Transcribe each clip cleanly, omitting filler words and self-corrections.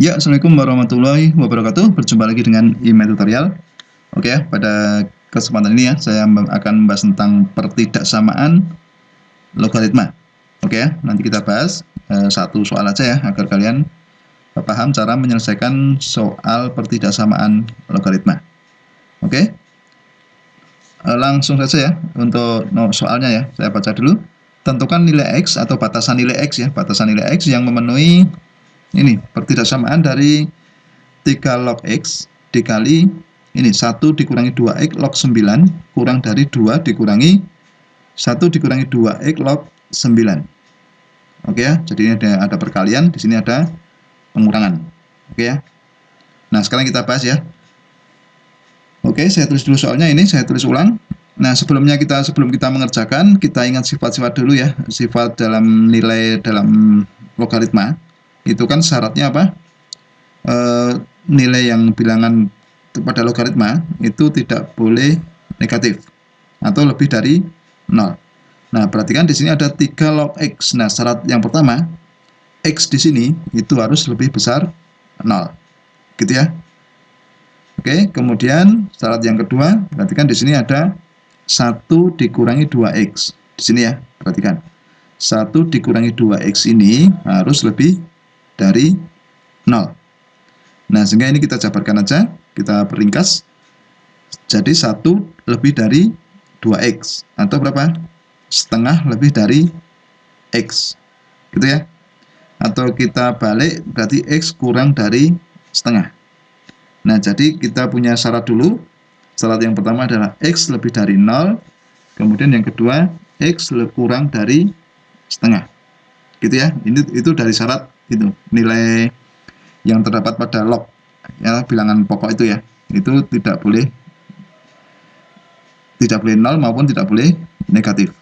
Ya, Assalamualaikum warahmatullahi wabarakatuh. Berjumpa lagi dengan email tutorial. Oke ya, pada kesempatan ini ya, saya akan membahas tentang pertidaksamaan logaritma. Oke ya, nanti kita bahas satu soal aja ya, agar kalian paham cara menyelesaikan soal pertidaksamaan logaritma. Oke, langsung saja ya, untuk soalnya ya, saya baca dulu. Tentukan nilai X atau batasan nilai X ya, batasan nilai X yang memenuhi ini pertidaksamaan dari 3 log X dikali ini 1 dikurangi 2X log 9 kurang dari 2 dikurangi 1 dikurangi 2X log 9. Oke ya, jadi ini ada perkalian, di sini ada pengurangan. Oke ya. Nah, sekarang kita bahas ya. Oke, saya tulis dulu soalnya ini, saya tulis ulang. Nah, sebelum kita mengerjakan, kita ingat sifat-sifat dulu ya. Sifat dalam nilai dalam logaritma itu kan syaratnya apa? Nilai yang bilangan pada logaritma itu tidak boleh negatif atau lebih dari 0. Nah, perhatikan di sini ada 3 log X. Nah, syarat yang pertama, X di sini itu harus lebih besar 0. Gitu ya. Oke, kemudian syarat yang kedua, perhatikan di sini ada 1 dikurangi 2X. Di sini ya, perhatikan. 1 dikurangi 2X ini harus lebih dari 0. Nah, sehingga ini kita jabarkan aja, kita peringkas. Jadi 1 lebih dari 2X, atau berapa? Setengah lebih dari X, gitu ya. Atau kita balik, berarti X kurang dari setengah. Nah, jadi kita punya syarat dulu. Syarat yang pertama adalah X lebih dari 0, kemudian yang kedua, X kurang dari setengah. Gitu ya, itu dari syarat itu, nilai yang terdapat pada log ya, bilangan pokok itu ya, itu tidak boleh 0 maupun tidak boleh negatif.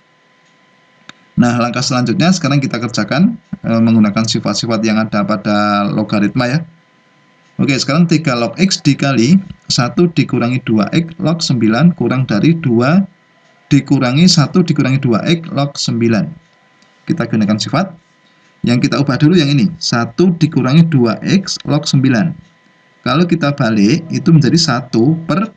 Nah, langkah selanjutnya sekarang kita kerjakan menggunakan sifat-sifat yang ada pada logaritma ya. Oke, sekarang 3 log X dikali 1 dikurangi 2X log 9 kurang dari 2 dikurangi 1 dikurangi 2X log 9. Kita gunakan sifat. Yang kita ubah dulu yang ini, 1 dikurangi 2X log 9. Kalau kita balik, itu menjadi 1 per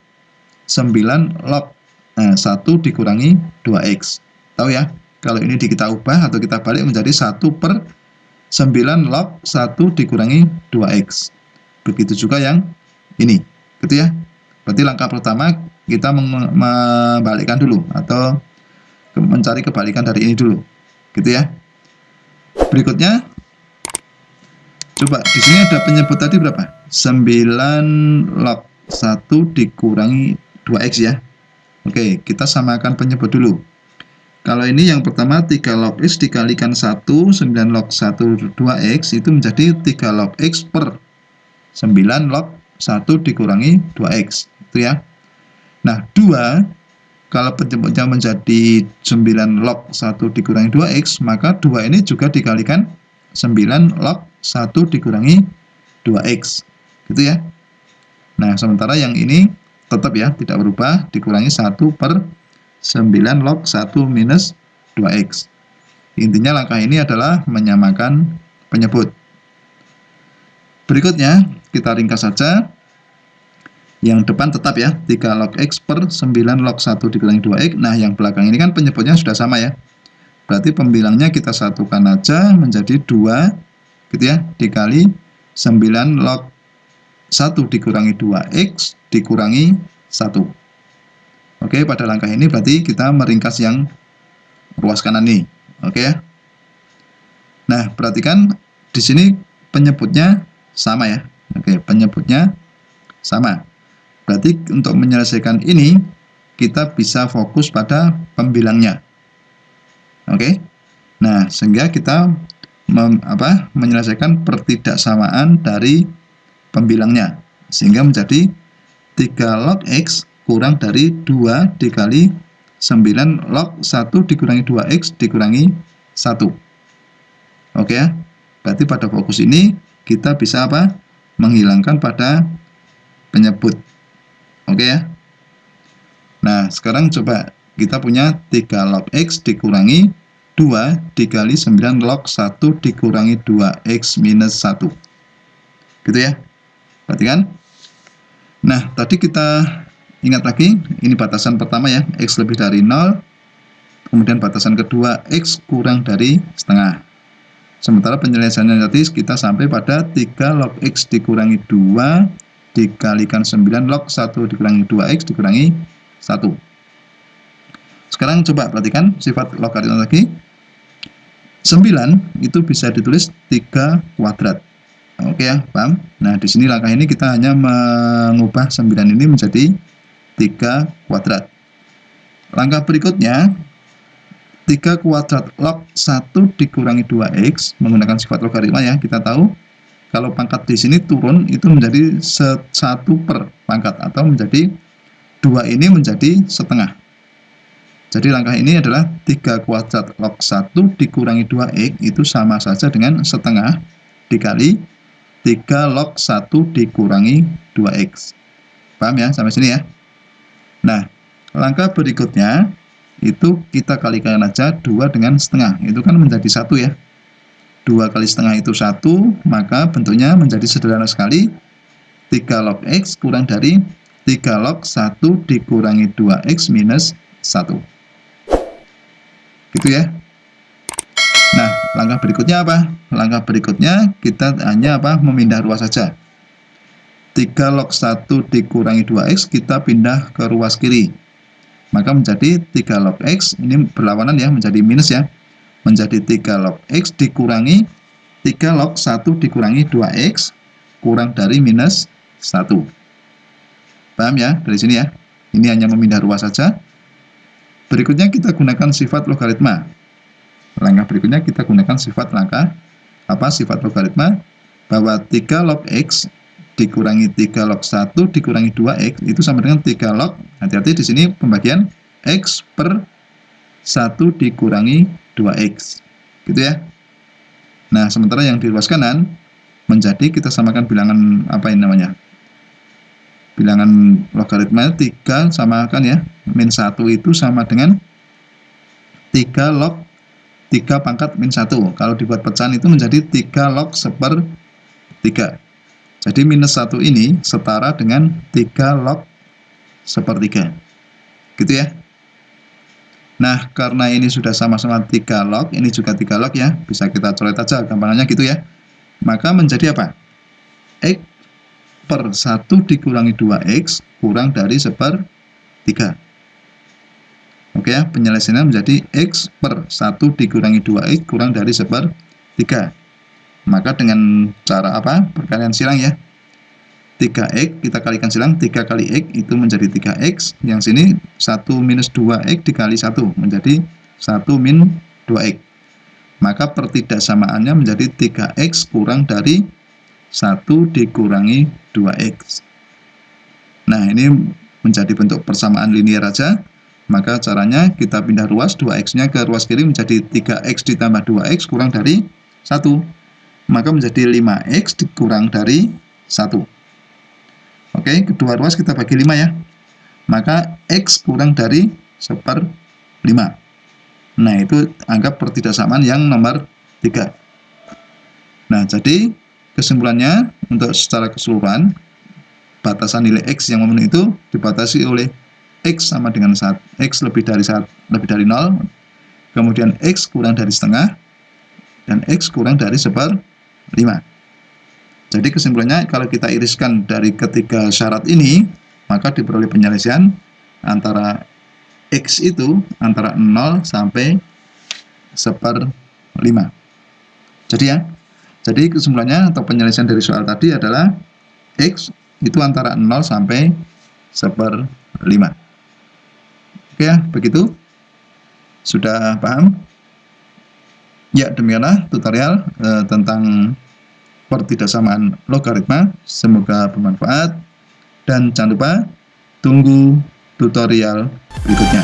9 log. Nah, 1 dikurangi 2X. Tahu ya, kalau ini kita ubah atau kita balik menjadi 1 per 9 log 1 dikurangi 2X. Begitu juga yang ini, gitu ya. Berarti langkah pertama kita membalikkan dulu, atau mencari kebalikan dari ini dulu, gitu ya. Berikutnya, coba di sini ada penyebut tadi berapa? 9 log 1 dikurangi 2X ya. Oke, kita samakan penyebut dulu. Kalau ini yang pertama 3 log X dikalikan 1, 9 log 1 2X itu menjadi 3 log X per 9 log 1 dikurangi 2X. Itu ya. Nah, 2 kalau penyebutnya menjadi 9 log 1 dikurangi 2X, maka 2 ini juga dikalikan 9 log 1 dikurangi 2X. Gitu ya. Nah, sementara yang ini tetap ya, tidak berubah, dikurangi 1 per 9 log 1 minus 2X. Intinya langkah ini adalah menyamakan penyebut. Berikutnya, kita ringkas saja. Yang depan tetap ya, 3 log X per 9 log 1 dikurangi 2X. Nah, yang belakang ini kan penyebutnya sudah sama ya. Berarti pembilangnya kita satukan aja menjadi 2 gitu ya, dikali 9 log 1 dikurangi 2X dikurangi 1. Oke, pada langkah ini berarti kita meringkas yang ruas kanan ini. Oke ya. Nah, perhatikan di sini penyebutnya sama ya. Oke, penyebutnya sama. Berarti untuk menyelesaikan ini, kita bisa fokus pada pembilangnya. Oke. Nah, sehingga kita menyelesaikan pertidaksamaan dari pembilangnya. Sehingga menjadi 3 log X kurang dari 2 dikali 9 log 1 dikurangi 2X dikurangi 1. Oke ya. Berarti pada fokus ini, kita bisa menghilangkan pada penyebut. Oke ya. Nah, sekarang coba kita punya 3 log X dikurangi 2 dikali 9 log 1 dikurangi 2X minus 1. Gitu ya. Perhatikan. Nah, tadi kita ingat lagi, ini batasan pertama ya, X lebih dari 0. Kemudian batasan kedua, X kurang dari setengah. Sementara penyelesaiannya tadi kita sampai pada 3 log X dikurangi 2 dikalikan 9 log 1 dikurangi 2X dikurangi 1. Sekarang coba perhatikan sifat logaritma lagi. 9 itu bisa ditulis 3 kuadrat. Oke ya, paham? Nah, di sini langkah ini kita hanya mengubah 9 ini menjadi 3 kuadrat. Langkah berikutnya, 3 kuadrat log 1 dikurangi 2X menggunakan sifat logaritma ya. Kita tahu kalau pangkat di sini turun itu menjadi 1 per pangkat atau menjadi 2 ini menjadi setengah. Jadi langkah ini adalah 3 kuadrat log 1 dikurangi 2X itu sama saja dengan setengah dikali 3 log 1 dikurangi 2X. Paham ya sampai sini ya? Nah, langkah berikutnya itu kita kalikan aja 2 dengan setengah. Itu kan menjadi 1 ya. 2 kali setengah itu 1, maka bentuknya menjadi sederhana sekali. 3 log X kurang dari 3 log 1 dikurangi 2X minus 1. Gitu ya. Nah, langkah berikutnya apa? Langkah berikutnya kita hanya memindah ruas saja. 3 log 1 dikurangi 2X kita pindah ke ruas kiri. Maka menjadi 3 log X, ini berlawanan ya, menjadi minus ya. Menjadi 3 log X dikurangi 3 log 1 dikurangi 2X kurang dari minus 1. Paham ya dari sini ya? Ini hanya memindah ruas saja. Berikutnya kita gunakan sifat logaritma. Langkah berikutnya kita gunakan sifat sifat logaritma bahwa 3 log X dikurangi 3 log 1 dikurangi 2X itu sama dengan 3 log, hati-hati di sini pembagian X per 1 dikurangi 2X. Gitu ya. Nah, sementara yang di ruas kanan menjadi kita samakan bilangan bilangan logaritma 3 samakan ya. Min 1 itu sama dengan 3 log 3 pangkat min 1. Kalau dibuat pecahan itu menjadi 3 log 1/3. Jadi minus 1 ini setara dengan 3 log 1/3. Gitu ya. Nah, karena ini sudah sama-sama 3 log, ini juga 3 log ya. Bisa kita coret aja gampangannya gitu ya. Maka menjadi apa? X per 1 dikurangi 2X kurang dari 1/3. Oke ya, penyelesaiannya menjadi X per 1 dikurangi 2X kurang dari 1/3. Maka dengan cara perkalian silang ya. 3X kita kalikan silang, 3 kali X itu menjadi 3X. Yang sini 1 minus 2X dikali 1 menjadi 1 min 2X. Maka pertidaksamaannya menjadi 3X kurang dari 1 dikurangi 2X. Nah, ini menjadi bentuk persamaan linear aja. Maka caranya kita pindah ruas, 2X-nya ke ruas kiri menjadi 3X ditambah 2X kurang dari 1. Maka menjadi 5X dikurang dari 1. Oke, kedua ruas kita bagi 5 ya. Maka X kurang dari 1/5. Nah, itu anggap pertidaksamaan yang nomor 3. Nah, jadi kesimpulannya untuk secara keseluruhan, batasan nilai X yang memenuhi itu dibatasi oleh X sama dengan X lebih dari 0, kemudian X kurang dari setengah, dan X kurang dari 1/5. Jadi kesimpulannya kalau kita iriskan dari ketiga syarat ini, maka diperoleh penyelesaian antara X itu antara 0 sampai 1/5. Jadi kesimpulannya atau penyelesaian dari soal tadi adalah X itu antara 0 sampai 1/5. Oke ya, begitu. Sudah paham? Ya, demikianlah tutorial tentang pertidaksamaan logaritma. Semoga bermanfaat. Dan jangan lupa tunggu tutorial berikutnya.